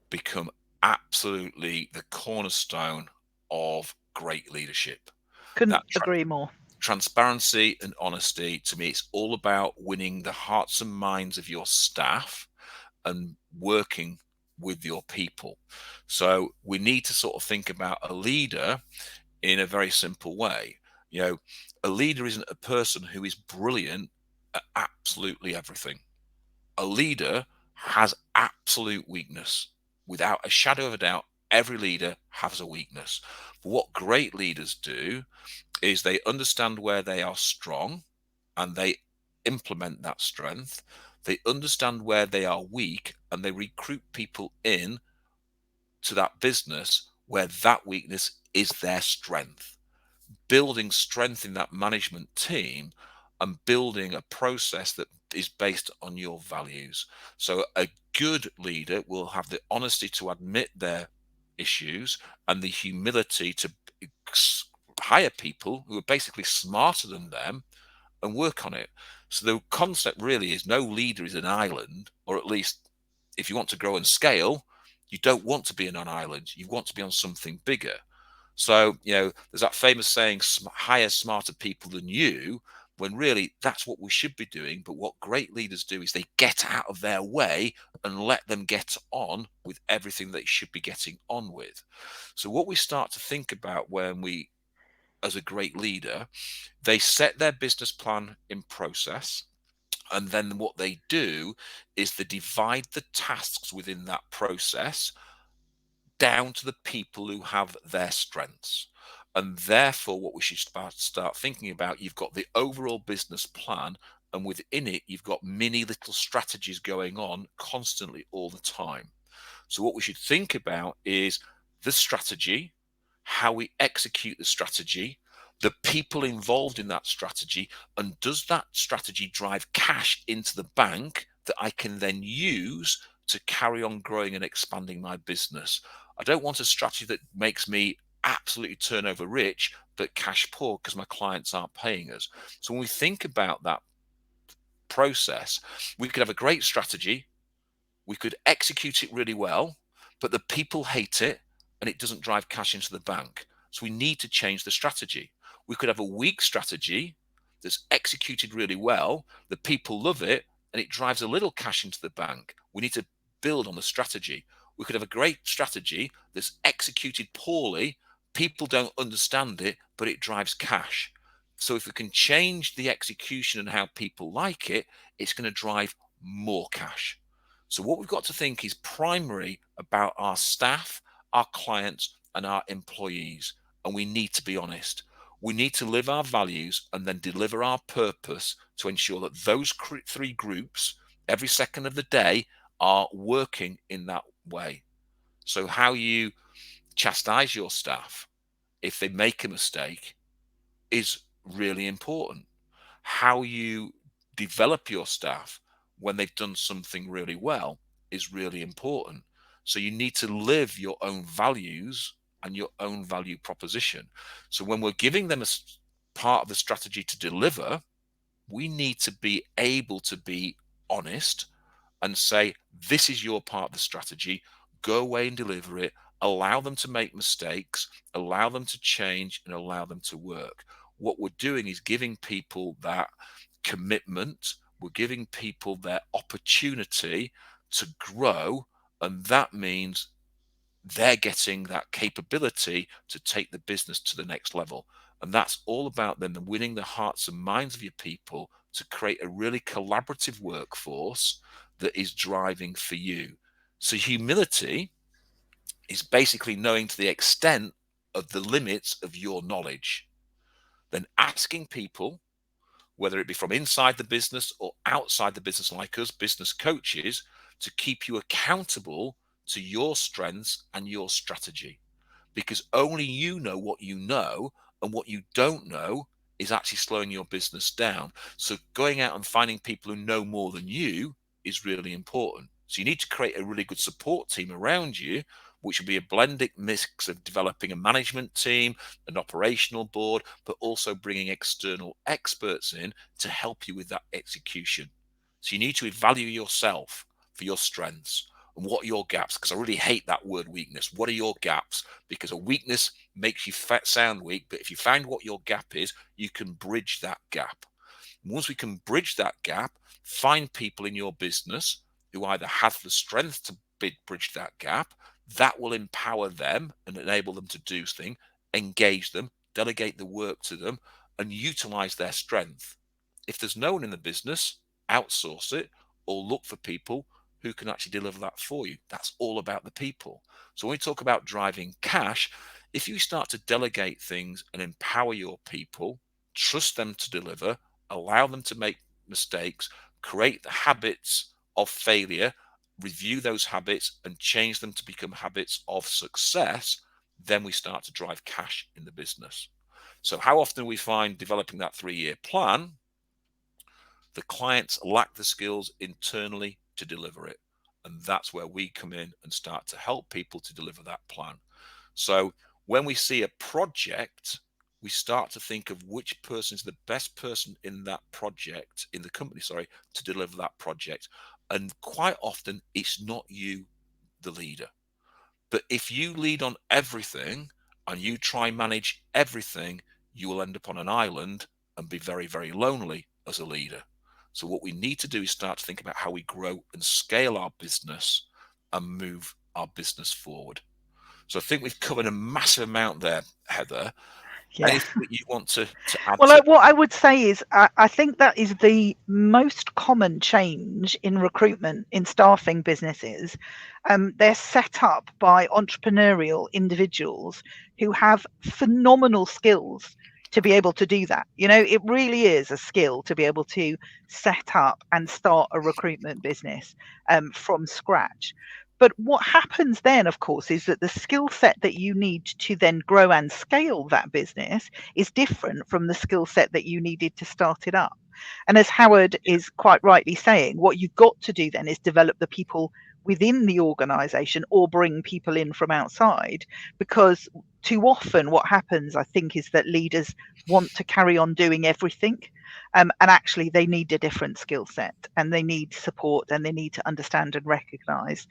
become absolutely the cornerstone of great leadership. Couldn't That agree more. transparency and honesty, to me, it's all about winning the hearts and minds of your staff and working with your people. So we need to sort of think about a leader in a very simple way. A leader isn't a person who is brilliant at absolutely everything. A leader has absolute weakness. Without a shadow of a doubt, every leader has a weakness. But what great leaders do is they understand where they are strong and they implement that strength. They understand where they are weak and they recruit people in to that business where that weakness is their strength. Building strength in that management team and building a process that is based on your values. So a good leader will have the honesty to admit their issues and the humility to hire people who are basically smarter than them and work on it. So the concept really is no leader is an island, or at least if you want to grow and scale, you don't want to be on an island. You want to be on something bigger. So, there's that famous saying, hire smarter people than you, when really that's what we should be doing. But what great leaders do is they get out of their way and let them get on with everything they should be getting on with. So what we start to think about when we, as a great leader, they set their business plan in process. And then what they do is they divide the tasks within that process down to the people who have their strengths. And therefore, what we should start thinking about, you've got the overall business plan, and within it, you've got many little strategies going on constantly all the time. So, what we should think about is the strategy, how we execute the strategy, the people involved in that strategy, and does that strategy drive cash into the bank that I can then use to carry on growing and expanding my business? I don't want a strategy that makes me absolutely turnover rich but cash poor because my clients aren't paying us. So when we think about that process, we could have a great strategy, We could execute it really well, but the people hate it and it doesn't drive cash into the bank. So we need to change the strategy. We could have a weak strategy that's executed really well, the people love it, and it drives a little cash into the bank. We need to build on the strategy. We could have a great strategy that's executed poorly, people don't understand it, but it drives cash. So if we can change the execution and how people like it, it's going to drive more cash. So what we've got to think is primary about our staff, our clients, and our employees. And we need to be honest. We need to live our values and then deliver our purpose to ensure that those three groups every second of the day are working in that way. So how you chastise your staff if they make a mistake is really important. How you develop your staff when they've done something really well is really important. So you need to live your own values and your own value proposition. So when we're giving them a part of the strategy to deliver, we need to be able to be honest and say, this is your part of the strategy, go away and deliver it, allow them to make mistakes, allow them to change, and allow them to work. What we're doing is giving people that commitment, we're giving people their opportunity to grow, and that means they're getting that capability to take the business to the next level. And that's all about then winning the hearts and minds of your people to create a really collaborative workforce that is driving for you. So humility is basically knowing to the extent of the limits of your knowledge, then asking people, whether it be from inside the business or outside the business, like us, business coaches, to keep you accountable to your strengths and your strategy. Because only you know what you know, and what you don't know is actually slowing your business down. So going out and finding people who know more than you is really important. So you need to create a really good support team around you, which will be a blended mix of developing a management team, an operational board, but also bringing external experts in to help you with that execution. So you need to evaluate yourself for your strengths and what are your gaps, because I really hate that word weakness. What are your gaps? Because a weakness makes you sound weak, but if you find what your gap is, you can bridge that gap. Once we can bridge that gap, find people in your business who either have the strength to bridge that gap, that will empower them and enable them to do things, engage them, delegate the work to them, and utilize their strength. If there's no one in the business, outsource it or look for people who can actually deliver that for you. That's all about the people. So when we talk about driving cash, if you start to delegate things and empower your people, trust them to deliver, allow them to make mistakes, create the habits of failure, review those habits and change them to become habits of success, then we start to drive cash in the business. So how often we find developing that 3-year plan, the clients lack the skills internally to deliver it. And that's where we come in and start to help people to deliver that plan. So when we see a project, we start to think of which person is the best person in that project, in the company, to deliver that project. And quite often it's not you, the leader. But if you lead on everything and you try manage everything, you will end up on an island and be very, very lonely as a leader. So what we need to do is start to think about how we grow and scale our business and move our business forward. So I think we've covered a massive amount there, Heather. Yeah. Anything that you want to add Well, to? what I would say is I think that is the most common change in recruitment in staffing businesses. They're set up by entrepreneurial individuals who have phenomenal skills to be able to do that. You know, it really is a skill to be able to set up and start a recruitment business from scratch. But what happens then, of course, is that the skill set that you need to then grow and scale that business is different from the skill set that you needed to start it up. And as Howard is quite rightly saying, what you've got to do then is develop the people within the organization or bring people in from outside, because too often what happens, I think, is that leaders want to carry on doing everything, and actually they need a different skill set, and they need support, and they need to understand and recognize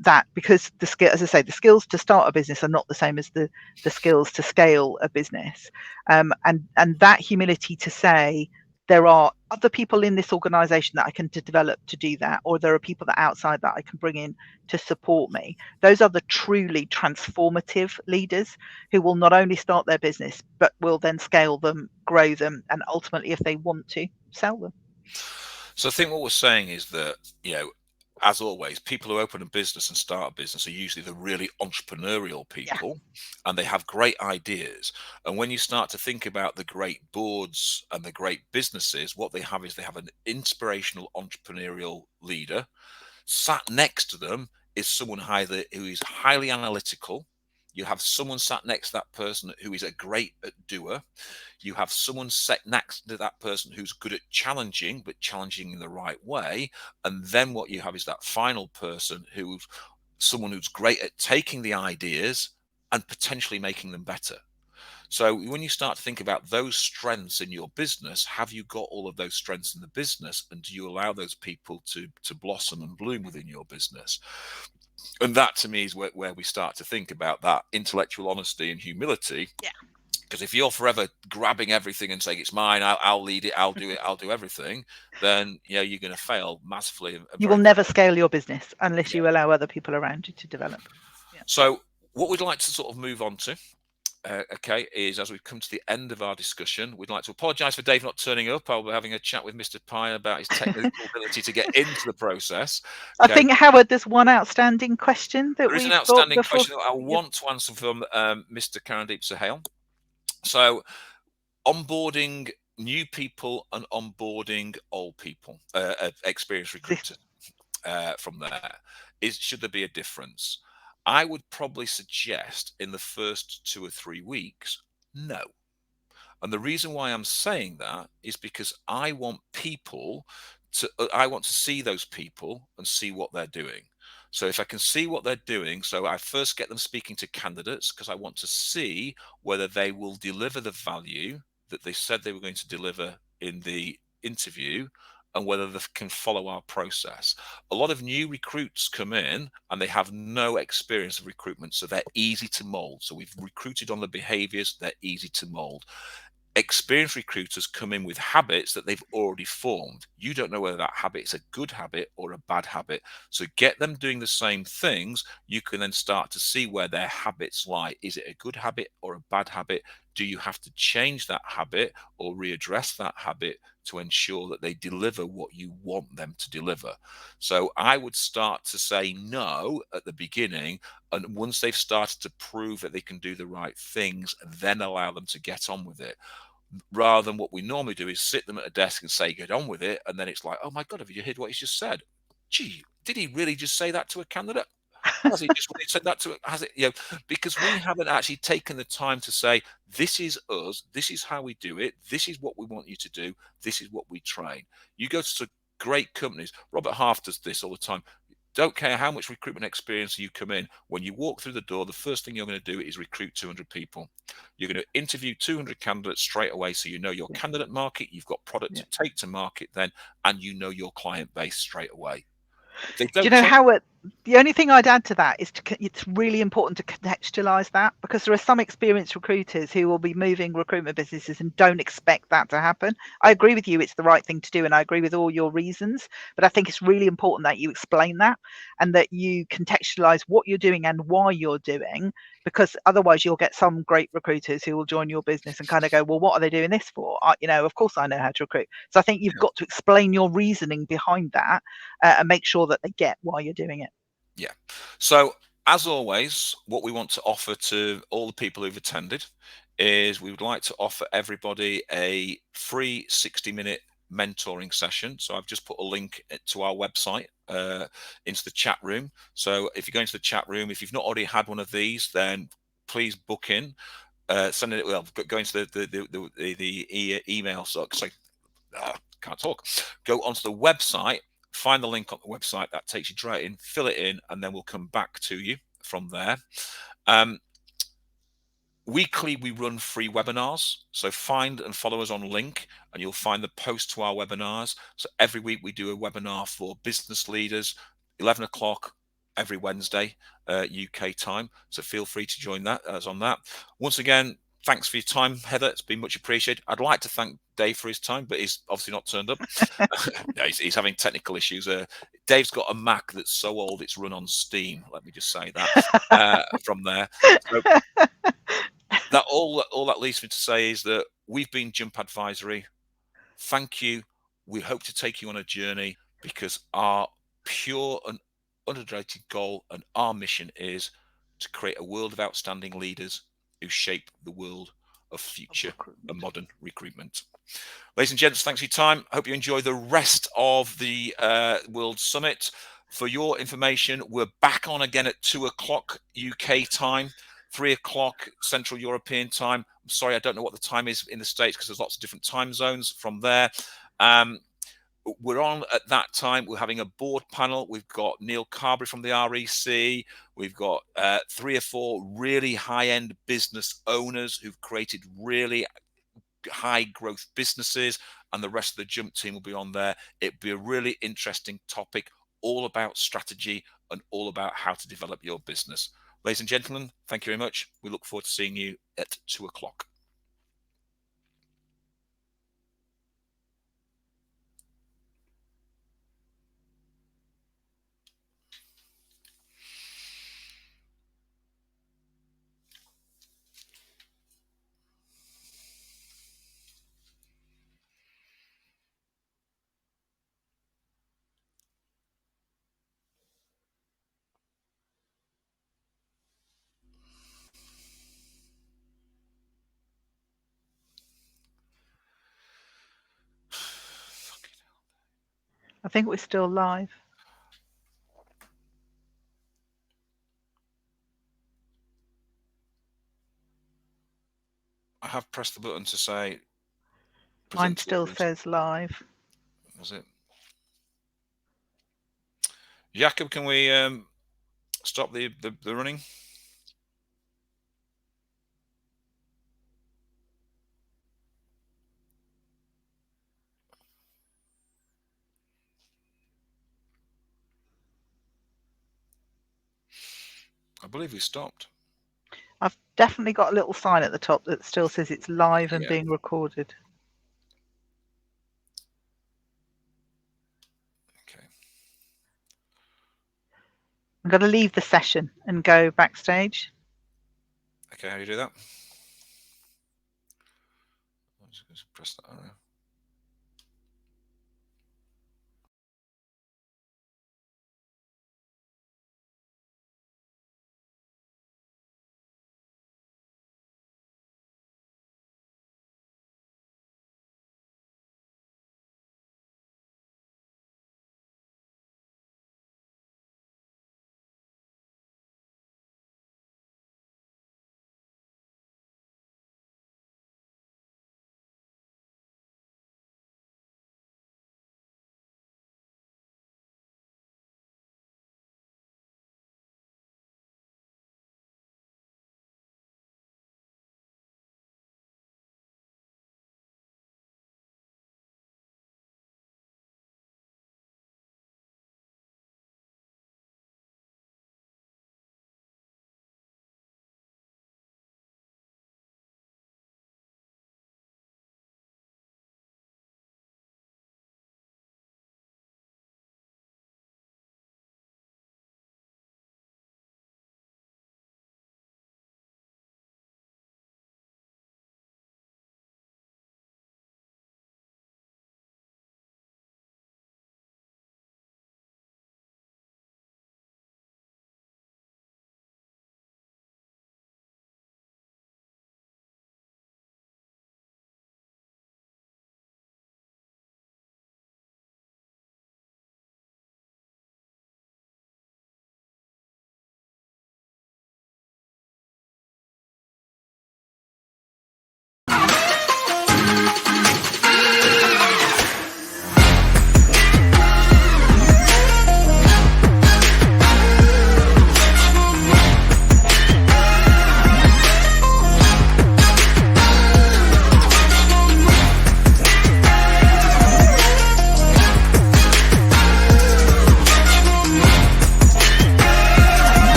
that, because the skill, as I say, the skills to start a business are not the same as the skills to scale a business, and that humility to say, there are other people in this organization that I can develop to do that, or there are people that outside that I can bring in to support me. Those are the truly transformative leaders who will not only start their business, but will then scale them, grow them, and ultimately, if they want to, sell them. So I think what we're saying is that, as always, people who open a business and start a business are usually the really entrepreneurial people, and they have great ideas. And when you start to think about the great boards and the great businesses, what they have is they have an inspirational entrepreneurial leader. Sat next to them is someone either who is highly analytical. You have someone sat next to that person who is a great doer. You have someone sat next to that person who's good at challenging, but challenging in the right way. And then what you have is that final person who's someone who's great at taking the ideas and potentially making them better. So when you start to think about those strengths in your business, have you got all of those strengths in the business, and do you allow those people to blossom and bloom within your business? And that to me is where we start to think about that intellectual honesty and humility. Yeah. Because if you're forever grabbing everything and saying it's mine, I'll lead it, I'll do it, I'll do everything, then you're going to fail massively. You will never scale your business unless you allow other people around you to develop. Yeah. So what we'd like to sort of move on to, okay, is as we've come to the end of our discussion, we'd like to apologise for Dave not turning up. I'll be having a chat with Mr. Pye about his technical ability to get into the process. Okay. I think, Howard, there's one outstanding question that there is we've an outstanding got question that I want to answer from Mr. Karandeep Sahel. So, onboarding new people and onboarding old people, experienced recruiters, from there, should there be a difference? I would probably suggest in the first 2 or 3 weeks, no. And the reason why I'm saying that is because I want to see those people and see what they're doing. So if I can see what they're doing, so I first get them speaking to candidates, because I want to see whether they will deliver the value that they said they were going to deliver in the interview, and whether they can follow our process. A lot of new recruits come in and they have no experience of recruitment, so they're easy to mold. So we've recruited on the behaviors, they're easy to mold. Experienced recruiters come in with habits that they've already formed. You don't know whether that habit is a good habit or a bad habit. So get them doing the same things. You can then start to see where their habits lie. Is it a good habit or a bad habit? Do you have to change that habit or readdress that habit to ensure that they deliver what you want them to deliver? So I would start to say no at the beginning, and once they've started to prove that they can do the right things, then allow them to get on with it. Rather than what we normally do is sit them at a desk and say, get on with it. And then it's like, oh my God, have you heard what he's just said? Gee, did he really just say that to a candidate? Has he just really said that to it? Has it, because we haven't actually taken the time to say, this is us, this is how we do it, this is what we want you to do, this is what we train. You go to great companies. Robert Half does this all the time. Don't care how much recruitment experience you come in. When you walk through the door, the first thing you're going to do is recruit 200 people. You're going to interview 200 candidates straight away, so you know your candidate market, you've got product to take to market then, and you know your client base straight away. Do you know, Howard, the only thing I'd add to that is it's really important to contextualize that, because there are some experienced recruiters who will be moving recruitment businesses and don't expect that to happen. I agree with you, it's the right thing to do, and I agree with all your reasons, but I think it's really important that you explain that and that you contextualize what you're doing and why you're doing, because otherwise you'll get some great recruiters who will join your business and kind of go, well, what are they doing this for? Of course I know how to recruit. So I think you've got to explain your reasoning behind that and make sure that they get why you're doing it. Yeah. So as always, what we want to offer to all the people who've attended is we would like to offer everybody a free 60-minute mentoring session. So I've just put a link to our website into the chat room. So if you go into the chat room, if you've not already had one of these, then please book in. Send it. Well, go into the email. So can't talk. Go onto the website. find the link on the website that takes you straight in, fill it in, and then we'll come back to you from there. Weekly, we run free webinars. So find and follow us on Link, and you'll find the post to our webinars. So every week we do a webinar for business leaders, 11 o'clock every Wednesday, UK time. So feel free to join us on that. Once again, thanks for your time, Heather. It's been much appreciated. I'd like to thank Dave for his time, but he's obviously not turned up. No, he's having technical issues. Dave's got a Mac that's so old it's run on Steam. Let me just say that from there. So, that all that leads me to say is that we've been Jump Advisory. Thank you. We hope to take you on a journey, because our pure and unadulterated goal and our mission is to create a world of outstanding leaders who shape the world of future and modern recruitment. Ladies and gents, thanks for your time. I hope you enjoy the rest of the World Summit. For your information, we're back on again at 2 o'clock UK time, 3 o'clock Central European time. I'm sorry, I don't know what the time is in the States, because there's lots of different time zones from there. We're on at that time. We're having a board panel. We've got Neil Carberry from the REC. We've got 3 or 4 really high-end business owners who've created really high growth businesses, and the rest of the Jump team will be on there. It'd be a really interesting topic, all about strategy and all about how to develop your business. Ladies and gentlemen, thank you very much. We look forward to seeing you at 2 o'clock. I think we're still live. I have pressed the button to say. Mine still says live. Was it? Jakob, can we stop the running? I believe we stopped. I've definitely got a little sign at the top that still says it's live and being recorded. Okay. I'm going to leave the session and go backstage. Okay, how do you do that? I'll just press that arrow.